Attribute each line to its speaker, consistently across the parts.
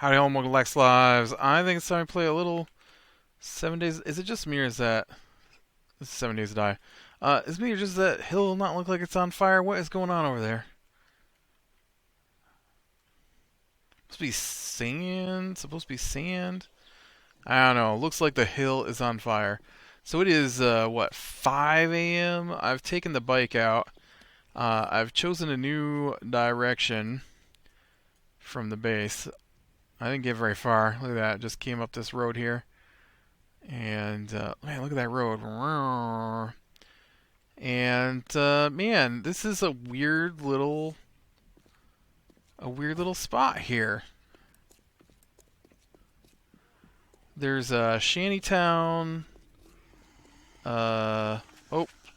Speaker 1: Howdy, home, welcome to Lex Lives. I think it's time to play a little 7 days. Is it just me or is that this is 7 days to die? Is me or just that hill not look like it's on fire? What is going on over there? Supposed to be sand. Supposed to be sand. I don't know. Looks like the hill is on fire. So it is what 5 a.m. I've taken the bike out. I've chosen a new direction from the base. I didn't get very far. Look at that. Just came up this road here. And man, look at that road. And man, this is a weird little spot here. There's a shantytown. Oh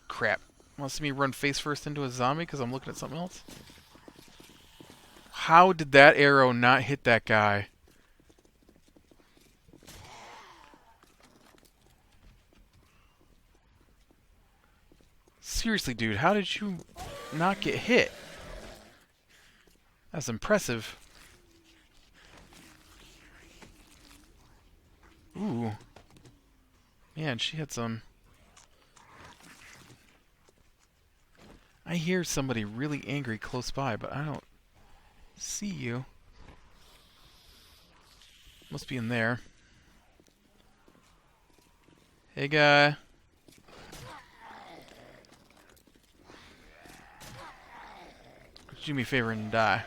Speaker 1: crap! Want to see me run face first into a zombie because I'm looking at something else? How did that arrow not hit that guy? Seriously, dude, how did you not get hit? That's impressive. Ooh. Man, she had some... I hear somebody really angry close by, but I don't see you. Must be in there. Hey, guy. Do me a favor and die.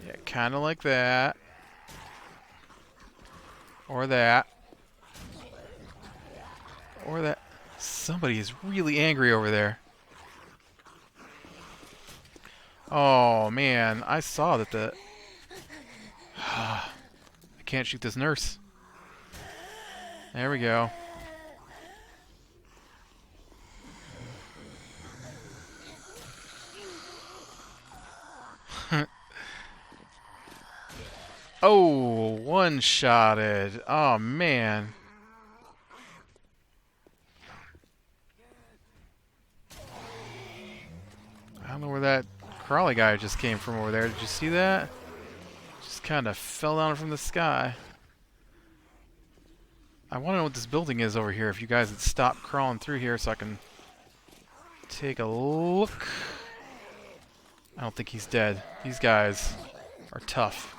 Speaker 1: Yeah, kind of like that. Or that. Or that. Somebody is really angry over there. Oh, man. I saw that the... I can't shoot this nurse. There we go. Oh, one-shotted. Oh, man. I don't know where that crawly guy just came from over there. Did you see that? Just kind of fell down from the sky. I want to know what this building is over here. If you guys would stop crawling through here so I can take a look. I don't think he's dead. These guys are tough.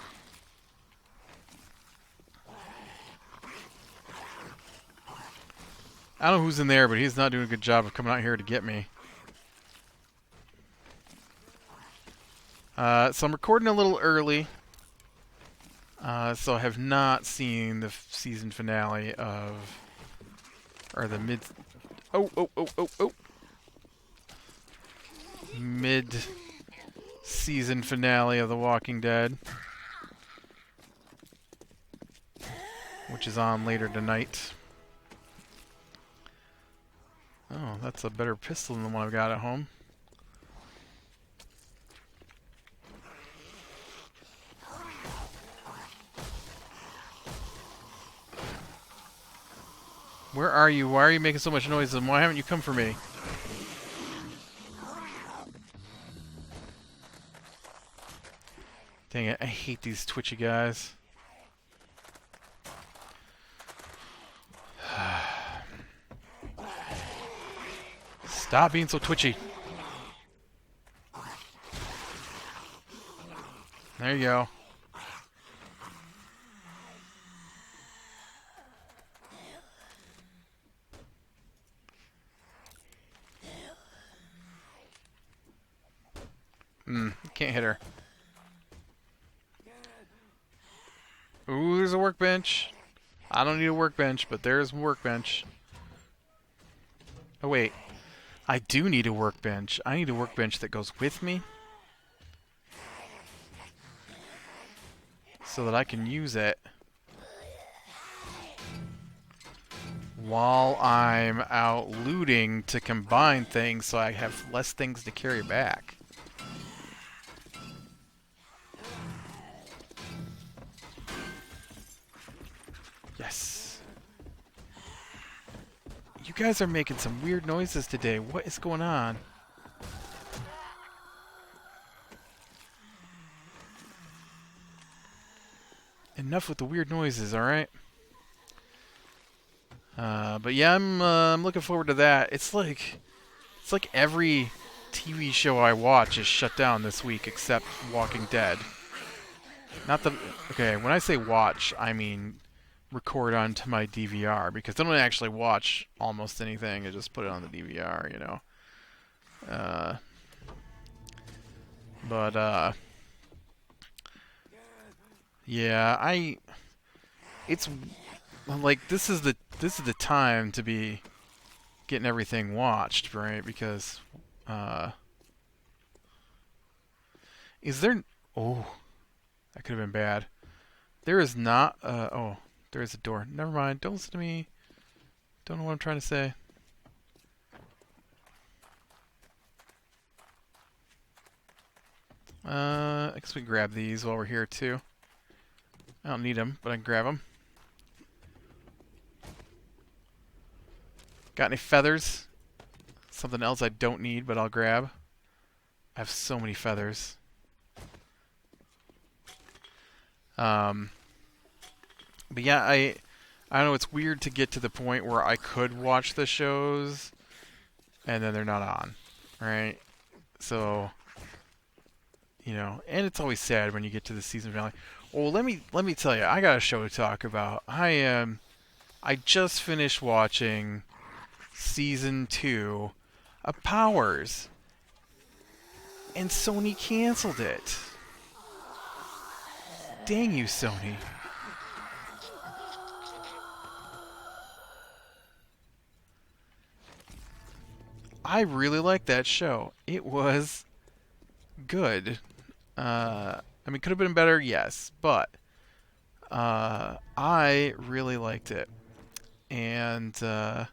Speaker 1: I don't know who's in there, but he's not doing a good job of coming out here to get me. So I'm recording a little early. So I have not seen the season finale of... Or the mid... Oh. Mid-season finale of The Walking Dead. Which is on later tonight. Oh, that's a better pistol than the one I've got at home. Where are you? Why are you making so much noise? And why haven't you come for me? Dang it, I hate these twitchy guys. Stop being so twitchy. There you go. Can't hit her. Ooh, there's a workbench. I don't need a workbench, but there's a workbench. Oh, wait. I do need a workbench. I need a workbench that goes with me. So that I can use it while I'm out looting to combine things so I have less things to carry back. Yes. You guys are making some weird noises today. What is going on? enough with the weird noises, alright? But yeah, I'm looking forward to that. It's like every TV show I watch is shut down this week except Walking Dead. Not the okay. When I say watch, I mean record onto my DVR because I don't actually watch almost anything. I just put it on the DVR, you know. Uh, but yeah, it's like this is the time to be getting everything watched, right? Because uh, is there? Oh, that could have been bad. There is not. Oh, there is a door. Never mind. Don't listen to me. Don't know what I'm trying to say. I guess we can grab these while we're here too. I don't need them, but I can grab them. Got any feathers? Something else I don't need, but I'll grab. I have so many feathers. But yeah, I don't know. It's weird to get to the point where I could watch the shows, and then they're not on, right? So, you know, and it's always sad when you get to the season finale. Well, let me tell you, I got a show to talk about. I just finished watching season 2 of Powers, and Sony canceled it. Dang you, Sony. I really liked that show. It was good. I mean, could have been better, yes, but I really liked it. And their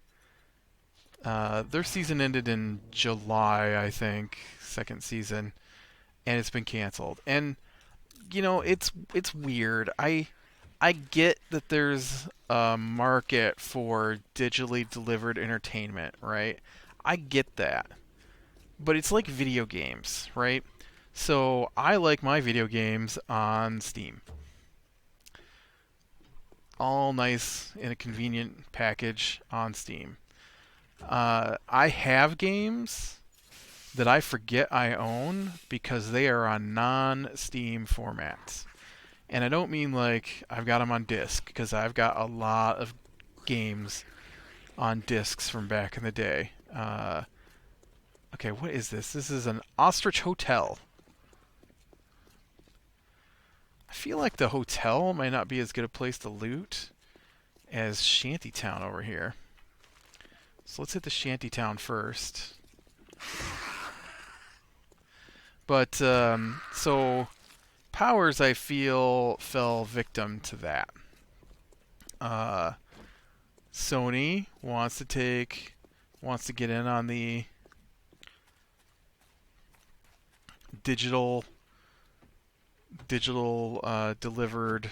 Speaker 1: season ended in July, I think, second season, and it's been canceled. And you know, it's weird. I get that there's a market for digitally delivered entertainment, right? I get that. But it's like video games, right? So I like my video games on Steam. All nice in a convenient package on Steam. I have games that I forget I own because they are on non-Steam formats. And I don't mean like I've got them on disc, because I've got a lot of games on discs from back in the day. Okay, what is this? This is an Ostrich Hotel. I feel like the hotel might not be as good a place to loot as Shantytown over here. So let's hit the Shantytown first. But, so Powers, I feel, fell victim to that. Sony wants to get in on the digital delivered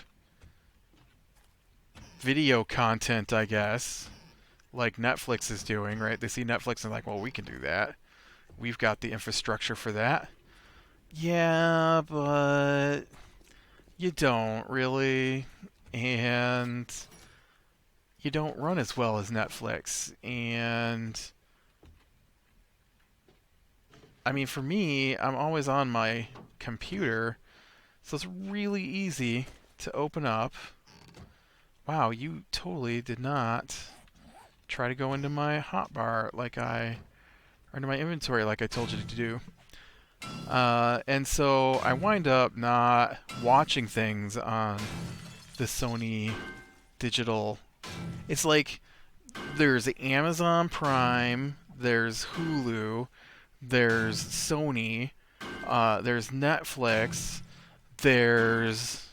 Speaker 1: video content, I guess, like Netflix is doing, right? They see Netflix and like, well, we can do that. We've got the infrastructure for that. Yeah, but you don't really, and you don't run as well as Netflix. And I mean, for me, I'm always on my computer, so it's really easy to open up. Wow, you totally did not try to go into my hotbar or into my inventory like I told you to do. And so I wind up not watching things on the Sony digital. It's like there's Amazon Prime, there's Hulu, there's Sony, there's Netflix, there's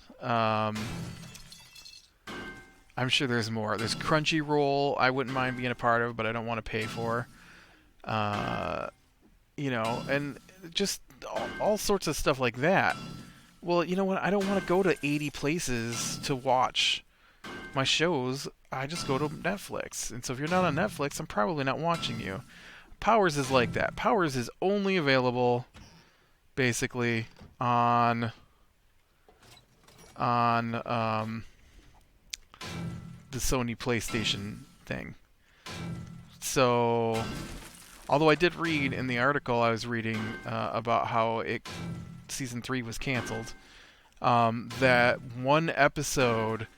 Speaker 1: I'm sure there's more. There's Crunchyroll. I wouldn't mind being a part of, but I don't want to pay for. You know, and just all sorts of stuff like that. Well, you know what? I don't want to go to 80 places to watch my shows. I just go to Netflix. And so if you're not on Netflix, I'm probably not watching you. Powers is like that. Powers is only available basically on the Sony PlayStation thing. So, although I did read in the article I was reading about how season 3 was canceled, that one episode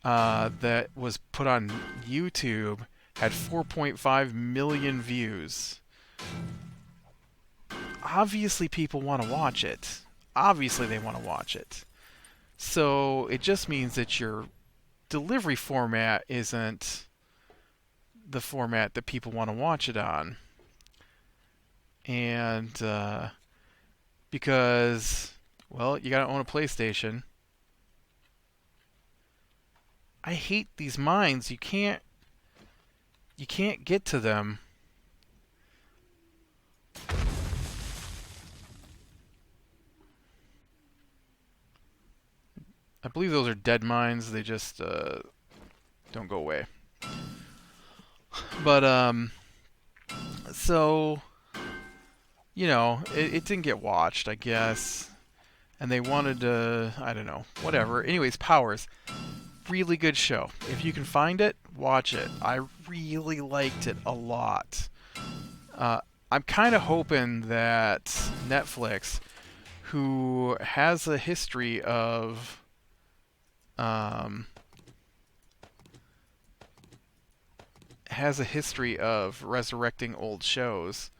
Speaker 1: that was put on YouTube had 4.5 million views. Obviously, people want to watch it. Obviously, they want to watch it. So it just means that your delivery format isn't the format that people want to watch it on. And because, well, you got to own a PlayStation. I hate these mines. You can't get to them. I believe those are dead mines. They just don't go away. But so it didn't get watched, I guess, and they wanted to, I don't know, whatever. Anyways, Powers, really good show. If you can find it, watch it. I really liked it a lot. I'm kind of hoping that Netflix, who has a history of resurrecting old shows,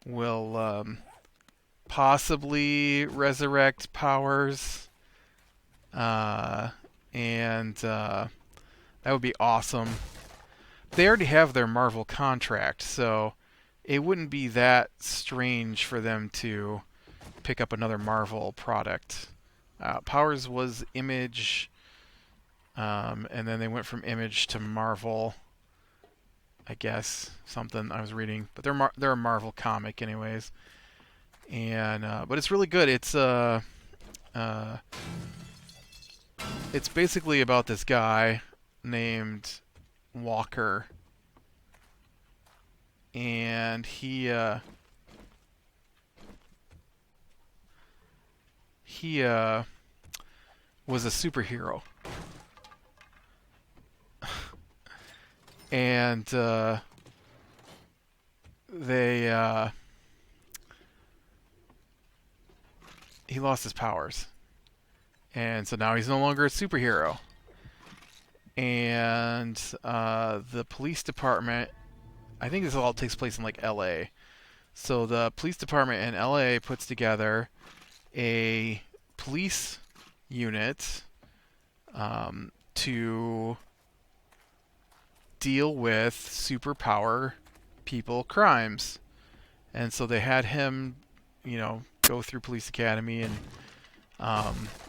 Speaker 1: will possibly resurrect Powers, and that would be awesome. They already have their Marvel contract, so it wouldn't be that strange for them to pick up another Marvel product. Powers was Image, and then they went from Image to Marvel, I guess, something I was reading. But they're a Marvel comic, anyways. And but it's really good. It's basically about this guy named Walker, and he was a superhero, and he lost his powers, and so now he's no longer a superhero. And the police department, I think this all takes place in like L.A. So the police department in L.A. puts together a police unit to deal with superpower people crimes. And so they had him, go through police academy and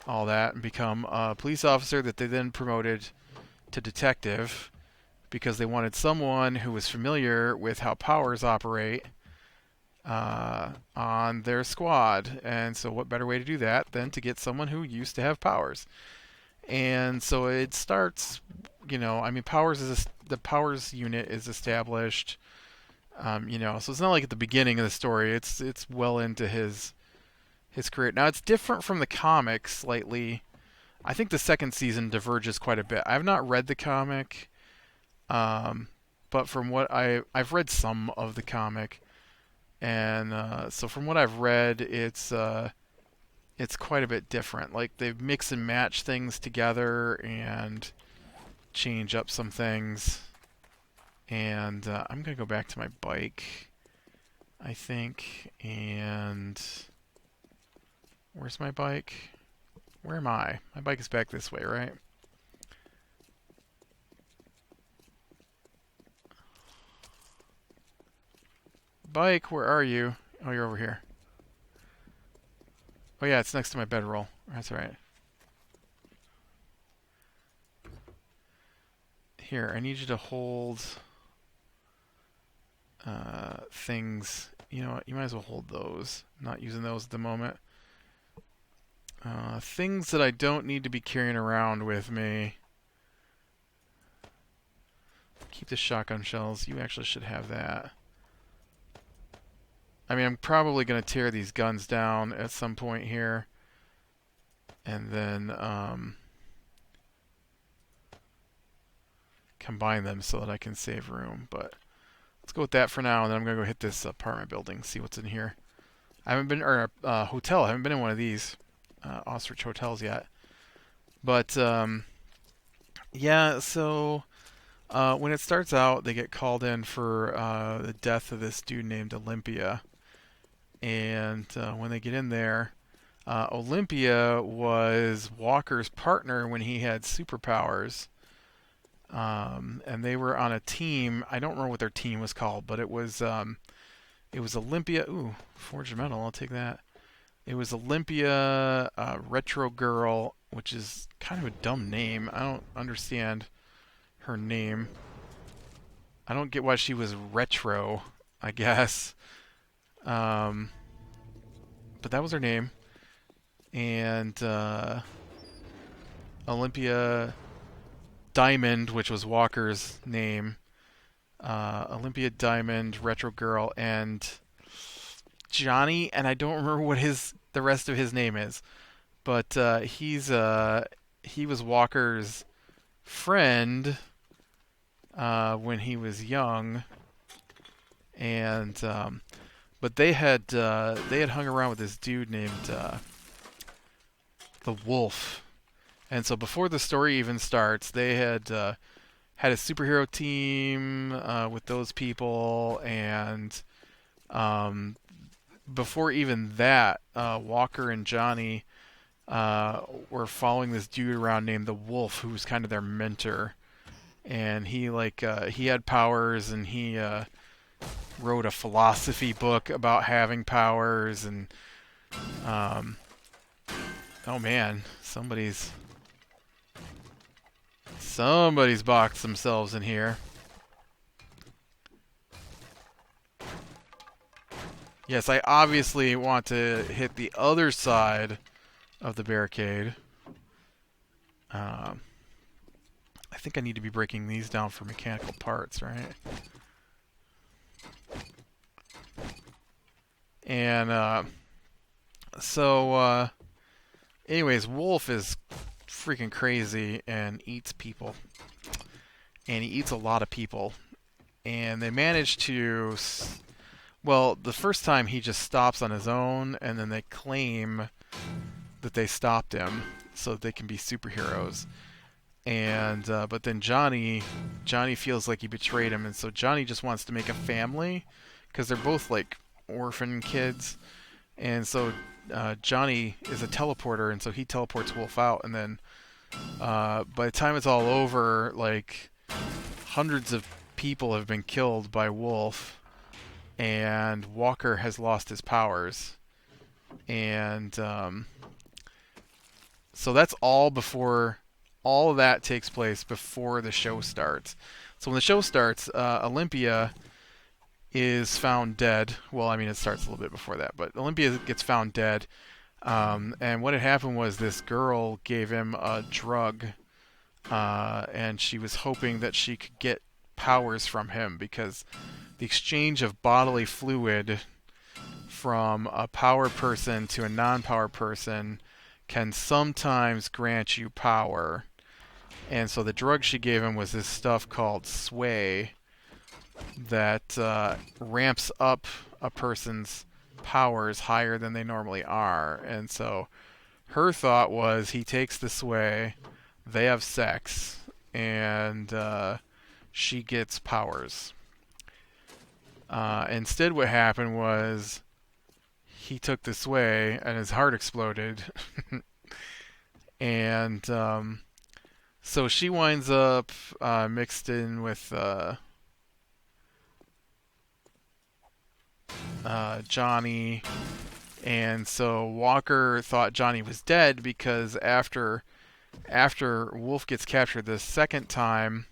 Speaker 1: all that, and become a police officer that they then promoted to detective, because they wanted someone who was familiar with how powers operate on their squad. And so what better way to do that than to get someone who used to have powers? And so it starts, Powers the Powers unit is established, so it's not like at the beginning of the story. It's well into his career. Now it's different from the comics slightly. I think the second season diverges quite a bit. I've not read the comic, but from what I've read some of the comic, and so from what I've read, it's quite a bit different. Like, they mix and match things together and change up some things. And I'm gonna go back to my bike, I think. And where's my bike? Where am I? My bike is back this way, right? Bike, where are you? Oh, you're over here. Oh yeah, it's next to my bedroll. That's right. Here, I need you to hold things. You know what? You might as well hold those. I'm not using those at the moment. Things that I don't need to be carrying around with me. Keep the shotgun shells. You actually should have that. I mean, I'm probably going to tear these guns down at some point here. And then, combine them so that I can save room. But let's go with that for now, and then I'm gonna go hit this apartment building, see what's in here. I haven't been, or hotel. I haven't been in one of these Ostrich hotels yet. But yeah, so when it starts out, they get called in for the death of this dude named Olympia. And when they get in there, Olympia was Walker's partner when he had superpowers. And they were on a team. I don't remember what their team was called, but it was Olympia. Ooh, Forged Metal. I'll take that. It was Olympia Retro Girl, which is kind of a dumb name. I don't understand her name. I don't get why she was retro, I guess. But that was her name. And Olympia Diamond, which was Walker's name. Olympia Diamond, Retro Girl, and Johnny, and I don't remember what the rest of his name is. But he was Walker's friend when he was young, and but they had hung around with this dude named the Wolf, and so before the story even starts, they had a superhero team with those people, and before even that, Walker and Johnny were following this dude around named the Wolf, who was kind of their mentor. And he had powers, and he wrote a philosophy book about having powers. And oh man, somebody's boxed themselves in here. Yes, I obviously want to hit the other side of the barricade. I think I need to be breaking these down for mechanical parts, right? And so anyways, Wolf is freaking crazy and eats people. And he eats a lot of people. And they manage to... Well, the first time he just stops on his own, and then they claim that they stopped him so that they can be superheroes. And but then Johnny feels like he betrayed him, and so Johnny just wants to make a family because they're both like orphan kids. And so Johnny is a teleporter, and so he teleports Wolf out, and then by the time it's all over, like hundreds of people have been killed by Wolf. And Walker has lost his powers. And so that's all before... All of that takes place before the show starts. So when the show starts, Olympia is found dead. Well, I mean, it starts a little bit before that. But Olympia gets found dead. And what had happened was this girl gave him a drug. And she was hoping that she could get powers from him because... The exchange of bodily fluid from a power person to a non-power person can sometimes grant you power. And so the drug she gave him was this stuff called Sway that ramps up a person's powers higher than they normally are. And so her thought was he takes the Sway, they have sex, and she gets powers. Instead, what happened was he took this way and his heart exploded. And so she winds up mixed in with Johnny. And so Walker thought Johnny was dead because after Wolf gets captured the second time,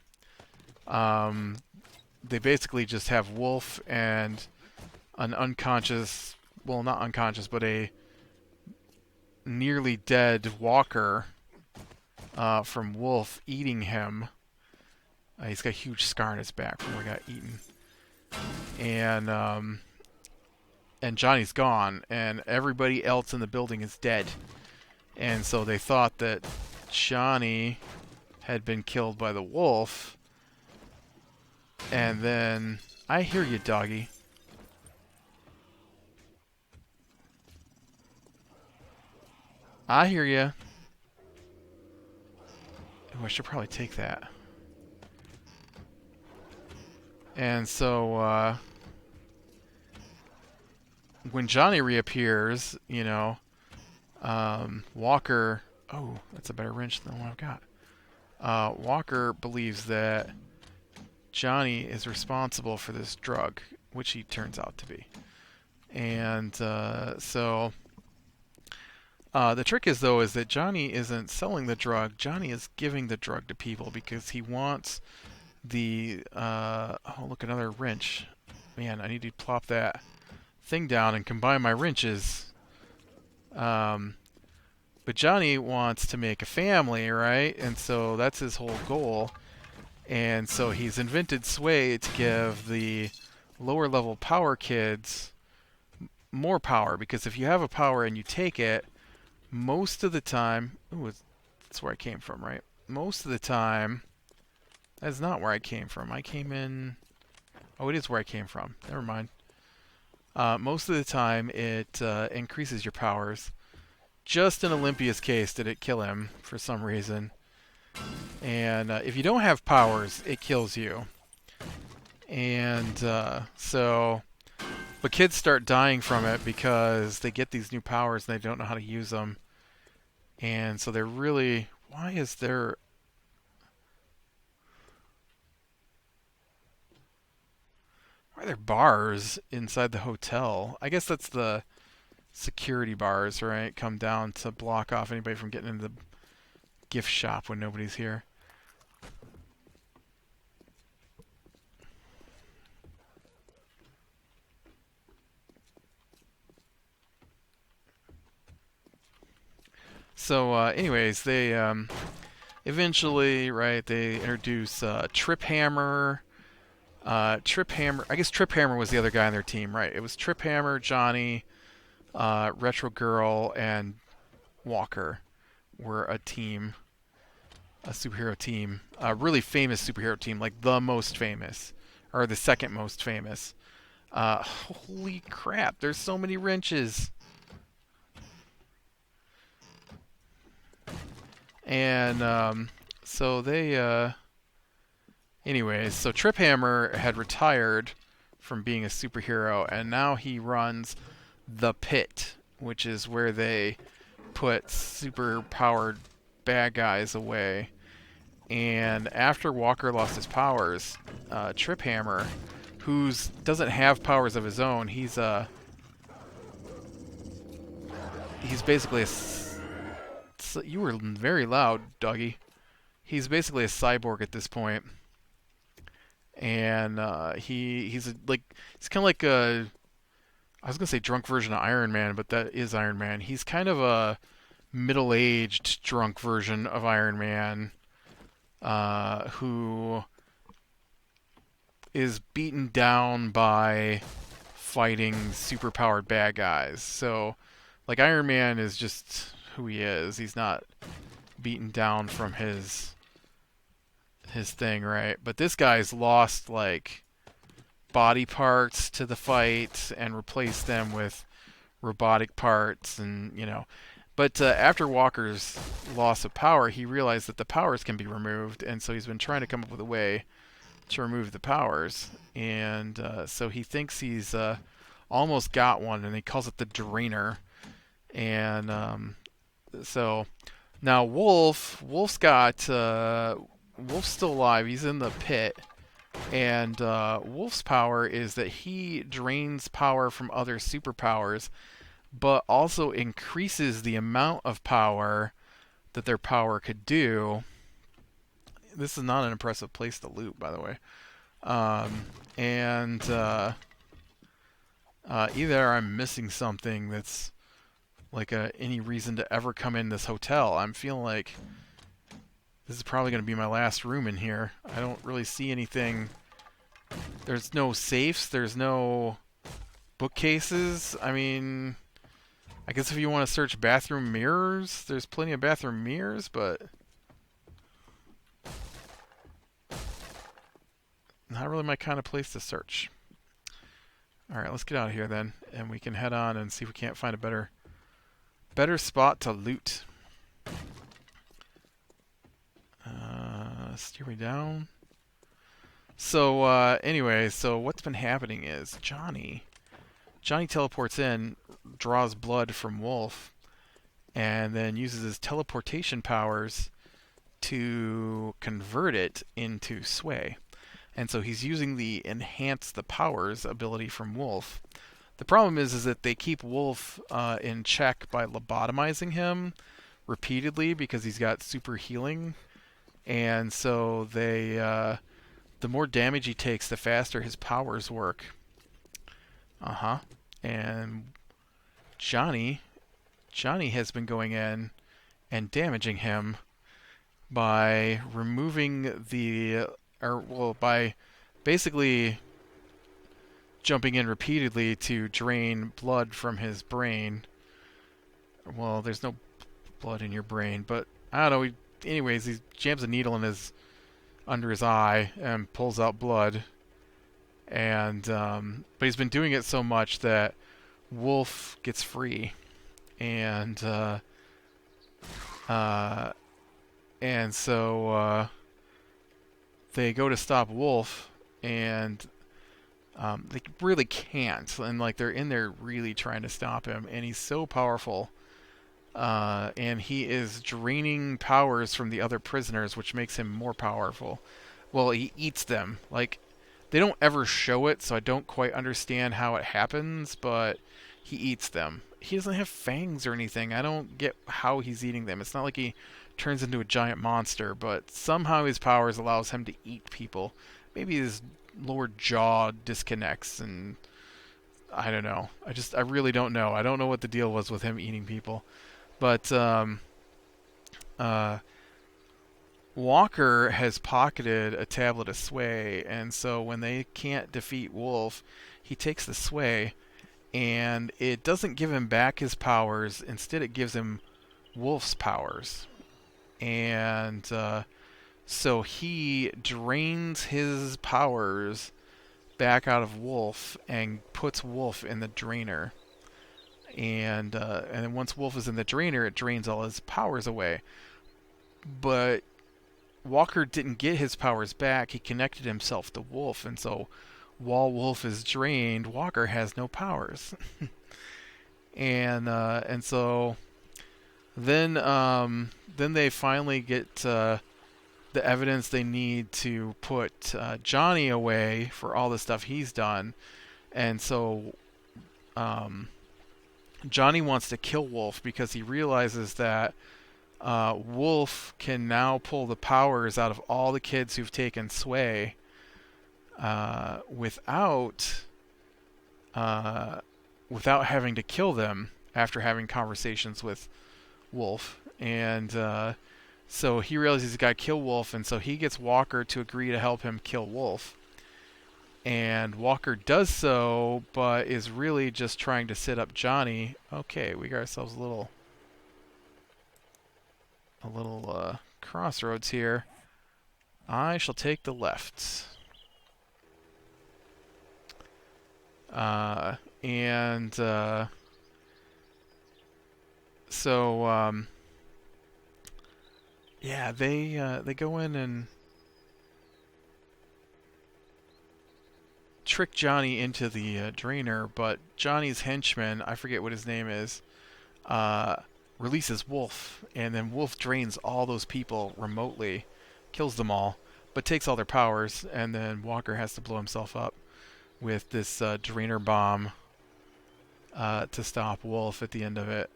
Speaker 1: they basically just have Wolf and an unconscious, well, not unconscious, but a nearly dead Walker from Wolf eating him. He's got a huge scar on his back from where he got eaten. And Johnny's gone, and everybody else in the building is dead. And so they thought that Johnny had been killed by the Wolf. And then I hear you, doggy. I hear you. Oh, I should probably take that. And so, when Johnny reappears, you know, Walker... Oh, that's a better wrench than the one I've got. Walker believes that Johnny is responsible for this drug, which he turns out to be. And so the trick is, though, is that Johnny isn't selling the drug. Johnny is giving the drug to people because he wants the... oh, look, another wrench. Man, I need to plop that thing down and combine my wrenches. But Johnny wants to make a family, right? And so that's his whole goal. And so he's invented Sway to give the lower level power kids more power. Because if you have a power and you take it, most of the time... Ooh, that's where I came from, right? Most of the time... That's not where I came from. I came in... Oh, it is where I came from. Never mind. Most of the time, it increases your powers. Just in Olympia's case did it kill him for some reason. And if you don't have powers, it kills you. And so... But kids start dying from it because they get these new powers and they don't know how to use them. And so they're really... Why is there... Why are there bars inside the hotel? I guess that's the security bars, right? Come down to block off anybody from getting into the gift shop when nobody's here. So, anyways, they eventually, right? They introduce Trip Hammer. Trip Hammer. I guess Trip Hammer was the other guy on their team, right? It was Trip Hammer, Johnny, Retro Girl, and Walker were a team, a superhero team, a really famous superhero team, like the most famous, or the second most famous. Holy crap! There's so many wrenches. And so they, anyways, so Trip Hammer had retired from being a superhero, and now he runs the Pit, which is where they put super-powered bad guys away. And after Walker lost his powers, Trip Hammer, who doesn't have powers of his own, he's basically a... You were very loud, doggy. He's basically a cyborg at this point. And he's kind of like a... I was going to say drunk version of Iron Man, but that is Iron Man. He's kind of a middle-aged drunk version of Iron Man who is beaten down by fighting super-powered bad guys. So, like, Iron Man is just who he is. He's not beaten down from his thing, right? But this guy's lost, like, body parts to the fight and replaced them with robotic parts, and, you know. But after Walker's loss of power, he realized that the powers can be removed, and so he's been trying to come up with a way to remove the powers. And so he thinks he's almost got one, and he calls it the Drainer. And so now Wolf's still alive. He's in the pit. And Wolf's power is that he drains power from other superpowers, but also increases the amount of power that their power could do. This is not an impressive place to loot, by the way. Either I'm missing something that's like any reason to ever come in this hotel. I'm feeling like this is probably going to be my last room in here. I don't really see anything. There's no safes. There's no bookcases. I mean, I guess if you want to search bathroom mirrors, there's plenty of bathroom mirrors, but... not really my kind of place to search. Alright, let's get out of here then, and we can head on and see if we can't find a better spot to loot. Steer me down. So, anyway, so what's been happening is Johnny teleports in, draws blood from Wolf, and then uses his teleportation powers to convert it into Sway. And so he's using the enhance the powers ability from Wolf. The problem is that they keep Wolf in check by lobotomizing him repeatedly because he's got super healing. And so the more damage he takes, the faster his powers work. And Johnny has been going in and damaging him by removing by basically jumping in repeatedly to drain blood from his brain. Well, there's no blood in your brain, but I don't know. Anyways, he jams a needle under his eye and pulls out blood. And but he's been doing it so much that Wolf gets free, and so they go to stop Wolf, and they really can't, and like they're in there really trying to stop him, and he's so powerful, and he is draining powers from the other prisoners, which makes him more powerful. Well, he eats them. Like, they don't ever show it, so I don't quite understand how it happens, but he eats them. He doesn't have fangs or anything. I don't get how he's eating them. It's not like he turns into a giant monster, but somehow his powers allows him to eat people. Maybe his lower jaw disconnects, and I don't know. I really don't know. I don't know what the deal was with him eating people. But Walker has pocketed a tablet of Sway, and so when they can't defeat Wolf, he takes the Sway, and it doesn't give him back his powers. Instead, it gives him Wolf's powers. And so he drains his powers back out of Wolf and puts Wolf in the drainer. And then once Wolf is in the drainer, it drains all his powers away. But Walker didn't get his powers back. He connected himself to Wolf, and so while Wolf is drained, Walker has no powers. and so then they finally get the evidence they need to put Johnny away for all the stuff he's done, and so Johnny wants to kill Wolf because he realizes that Wolf can now pull the powers out of all the kids who've taken Sway without having to kill them after having conversations with Wolf. And so he realizes he's got to kill Wolf, and so he gets Walker to agree to help him kill Wolf. And Walker does so, but is really just trying to sit up Johnny. Okay, we got ourselves a little crossroads here. I shall take the left. So yeah, they go in and trick Johnny into the drainer, but Johnny's henchman, I forget what his name is, releases Wolf, and then Wolf drains all those people remotely, kills them all, but takes all their powers, and then Walker has to blow himself up with this drainer bomb to stop Wolf at the end of it.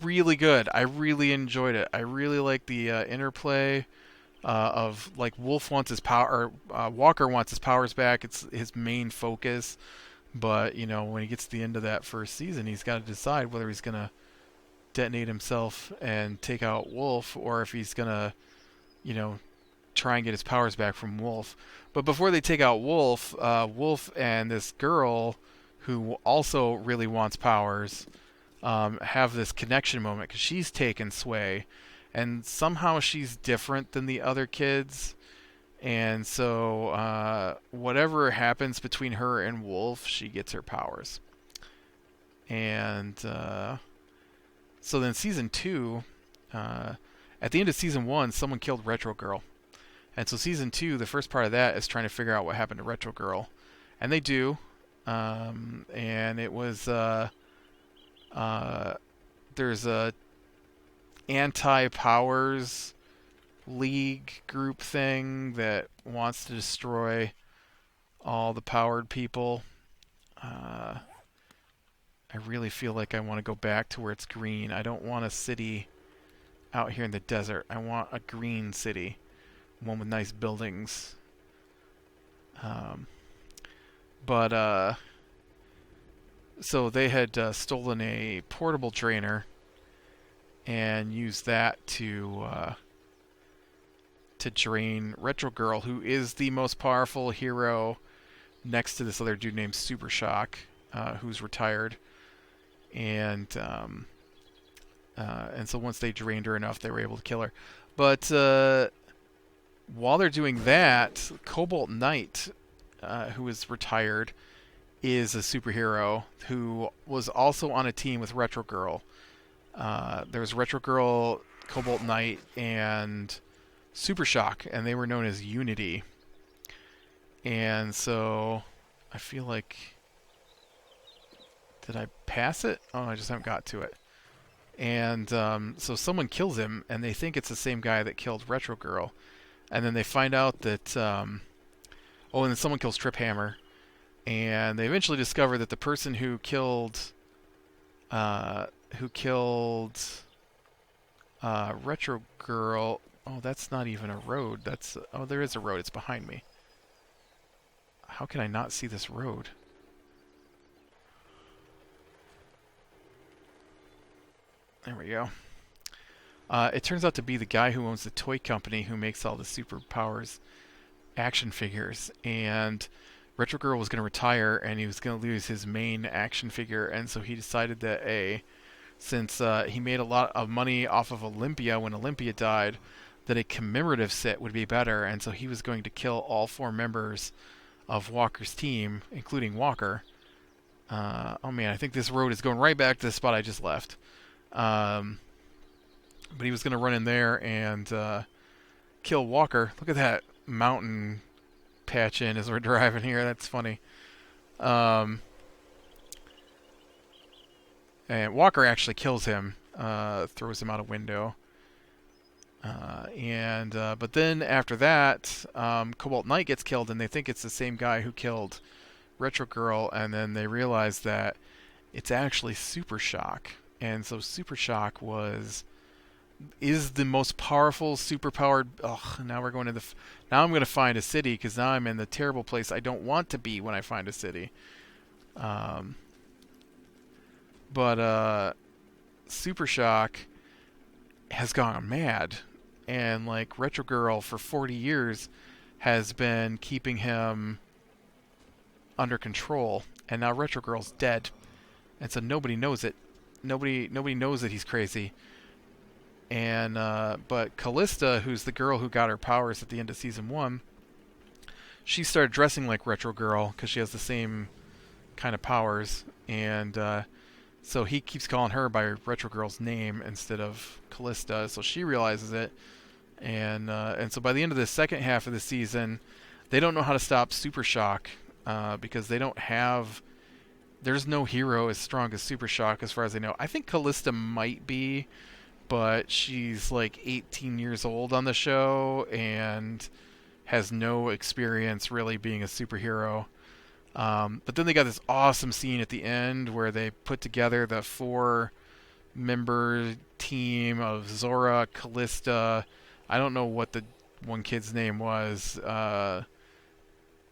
Speaker 1: Really good. I really enjoyed it. I really like the interplay of, like, Wolf wants his power, or Walker wants his powers back. It's his main focus, but you know, when he gets to the end of that first season, he's got to decide whether he's gonna detonate himself and take out Wolf, or if he's gonna, you know, try and get his powers back from Wolf. But before they take out Wolf, Wolf and this girl, who also really wants powers, have this connection moment because she's taken Sway, and somehow she's different than the other kids, And so whatever happens between her and Wolf, she gets her powers. And so then season 2, uh, at the end of season 1, someone killed Retro Girl. And so season 2, the first part of that is trying to figure out what happened to Retro Girl. And they do. And it was there's a anti-powers league group thing that wants to destroy all the powered people. I really feel like I want to go back to where it's green. I don't want a city out here in the desert. I want a green city, one with nice buildings. Um, but so they had stolen a portable drainer and used that to drain Retro Girl, who is the most powerful hero next to this other dude named Super Shock, who's retired. And so once they drained her enough, they were able to kill her. But while they're doing that, Cobalt Knight, who is retired, is a superhero who was also on a team with Retro Girl. There was Retro Girl, Cobalt Knight, and Super Shock, and they were known as Unity. And so I feel like... Did I pass it? Oh, I just haven't got to it. And so someone kills him, and they think it's the same guy that killed Retro Girl. And then they find out that... and then someone kills Trip Hammer. And they eventually discover that the person who killed Retro Girl... Oh, that's not even a road. That's... Oh, there is a road. It's behind me. How can I not see this road? There we go. It turns out to be the guy who owns the toy company who makes all the Superpowers action figures. And Retro Girl was going to retire, and he was going to lose his main action figure. And so he decided that, since he made a lot of money off of Olympia when Olympia died, that a commemorative set would be better. And so he was going to kill all 4 members of Walker's team, including Walker. Oh man, I think this road is going right back to the spot I just left. But he was going to run in there and kill Walker. Look at that mountain patch in as we're driving here. That's funny. And Walker actually kills him, throws him out a window. But then after that, Cobalt Knight gets killed, and they think it's the same guy who killed Retro Girl, and then they realize that it's actually Super Shock. And so Super Shock is the most powerful, superpowered... Ugh, now we're going to now I'm going to find a city, because now I'm in the terrible place I don't want to be when I find a city. But Super Shock has gone mad. And, like, Retro Girl for 40 years has been keeping him under control. And now Retro Girl's dead. And so nobody knows it. Nobody knows that he's crazy. And but Callista, who's the girl who got her powers at the end of season 1, she started dressing like Retro Girl because she has the same kind of powers. And so he keeps calling her by Retro Girl's name instead of Callista. So she realizes it. And so by the end of the second half of the season, they don't know how to stop Super Shock because they don't have... There's no hero as strong as Super Shock as far as I know. I think Callista might be, but she's like 18 years old on the show and has no experience really being a superhero. But then they got this awesome scene at the end where they put together the 4-member team of Zora, Callista... I don't know what the one kid's name was. I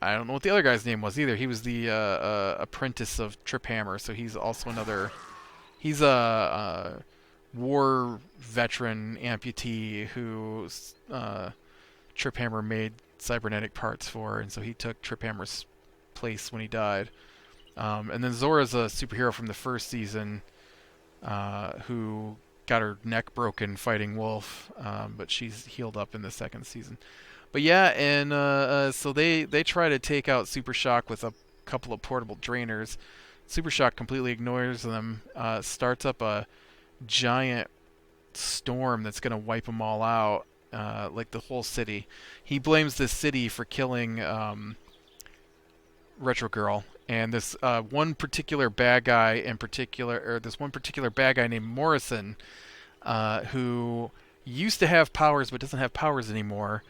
Speaker 1: don't know what the other guy's name was either. He was the apprentice of Trip Hammer, so he's also another... He's a war veteran amputee who Trip Hammer made cybernetic parts for, and so he took Trip Hammer's place when he died. And then Zora's a superhero from the first season who got her neck broken fighting Wolf, but she's healed up in the second season. But yeah, and so they try to take out Super Shock with a couple of portable drainers. Super Shock completely ignores them, starts up a giant storm that's going to wipe them all out, like the whole city. He blames this city for killing Retro Girl, and this one particular bad guy in particular, or this one particular bad guy named Morrison, who used to have powers but doesn't have powers anymore,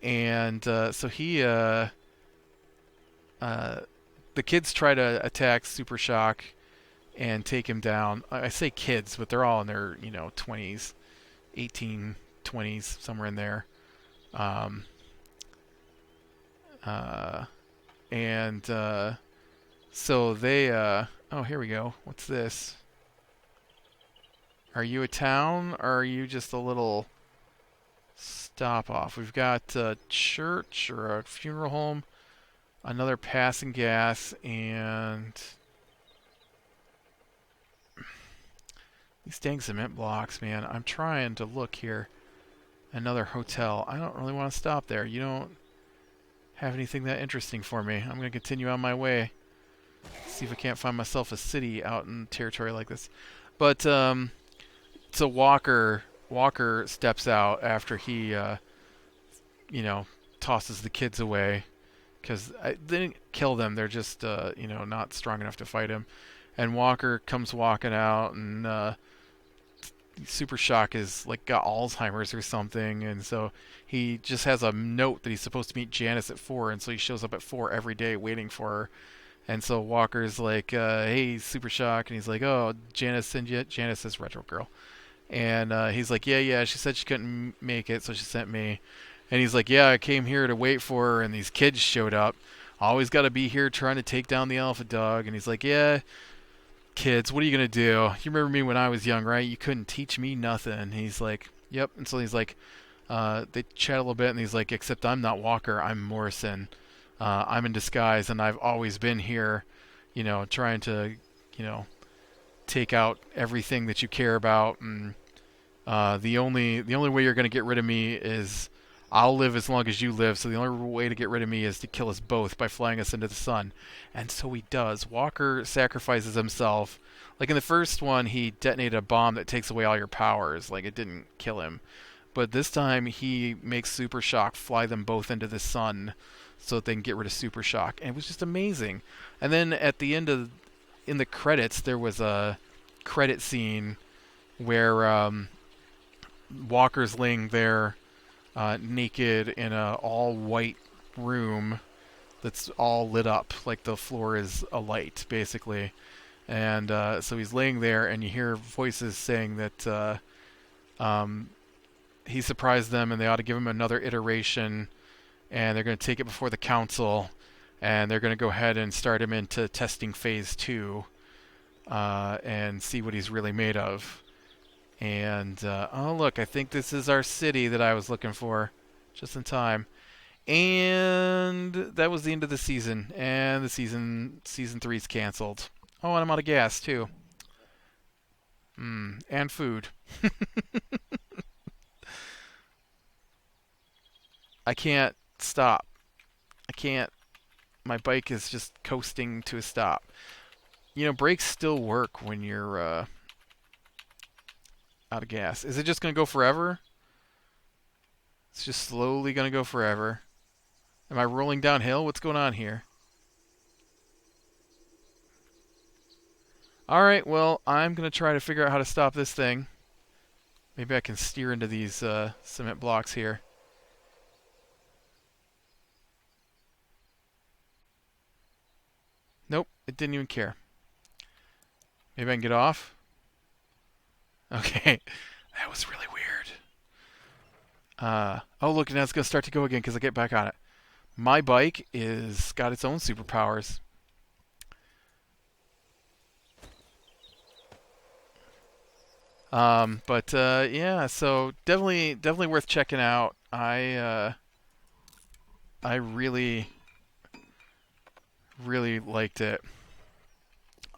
Speaker 1: and so the kids try to attack Super Shock and take him down. I say kids, but they're all in their 20s, 18, 20s, somewhere in there. Um, uh, and so they oh, here we go. What's this? Are you a town or are you just a little stop off? We've got a church or a funeral home, another passing gas, and these dang cement blocks, man. I'm trying to look here. Another hotel. I don't really want to stop there. You don't have anything that interesting for me. I'm going to continue on my way. See if I can't find myself a city out in territory like this. But so Walker steps out after he tosses the kids away because they didn't kill them. They're just not strong enough to fight him. And Walker comes walking out, and Super Shock is like got Alzheimer's or something, and so he just has a note that he's supposed to meet Janice at 4, and so he shows up at 4 every day waiting for her. And so Walker's like, "Hey, Super Shock," and he's like, "Oh, Janice sent you?" Janice says, "Retro Girl," and he's like, "Yeah, she said she couldn't make it, so she sent me." And he's like, "Yeah, I came here to wait for her, and these kids showed up. Always got to be here trying to take down the alpha dog." And he's like, "Yeah, kids, what are you gonna do? You remember me when I was young, right? You couldn't teach me nothing." And he's like, "Yep." And so he's like, they chat a little bit, and he's like, "Except I'm not Walker, I'm Morrison. I'm in disguise, and I've always been here, trying to, you know, take out everything that you care about. And the only way you're gonna get rid of me is I'll live as long as you live. So the only way to get rid of me is to kill us both by flying us into the sun." And so he does. Walker sacrifices himself. Like in the first one, he detonated a bomb that takes away all your powers. Like it didn't kill him. But this time he makes Super Shock fly them both into the sun so that they can get rid of Super Shock. And it was just amazing. And then at the end in the credits, there was a credit scene where Walker's laying there naked in a all white room that's all lit up, like the floor is alight, basically. And so he's laying there, and you hear voices saying that he surprised them, and they ought to give him another iteration, and they're going to take it before the council, and they're going to go ahead and start him into testing phase 2 and see what he's really made of. And, oh look, I think this is our city that I was looking for. Just in time. And that was the end of the season. And the season 3's canceled. Oh, and I'm out of gas, too. And food. I can't stop. I can't. My bike is just coasting to a stop. Brakes still work when you're out of gas. Is it just going to go forever? It's just slowly going to go forever. Am I rolling downhill? What's going on here? Alright, well, I'm going to try to figure out how to stop this thing. Maybe I can steer into these cement blocks here. Nope, it didn't even care. Maybe I can get off? Okay, that was really weird. Oh, look, now it's going to start to go again because I get back on it. My bike is got its own superpowers. But yeah, so definitely worth checking out. I really liked it.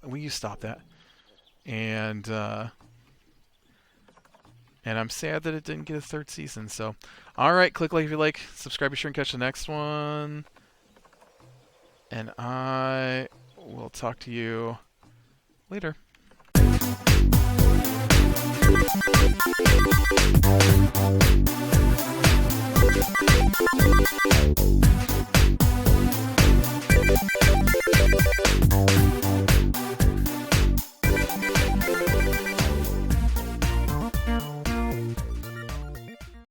Speaker 1: Will you stop that? And And I'm sad that it didn't get a third season. So, alright, click like if you like. Subscribe, be sure and catch the next one. And I will talk to you later.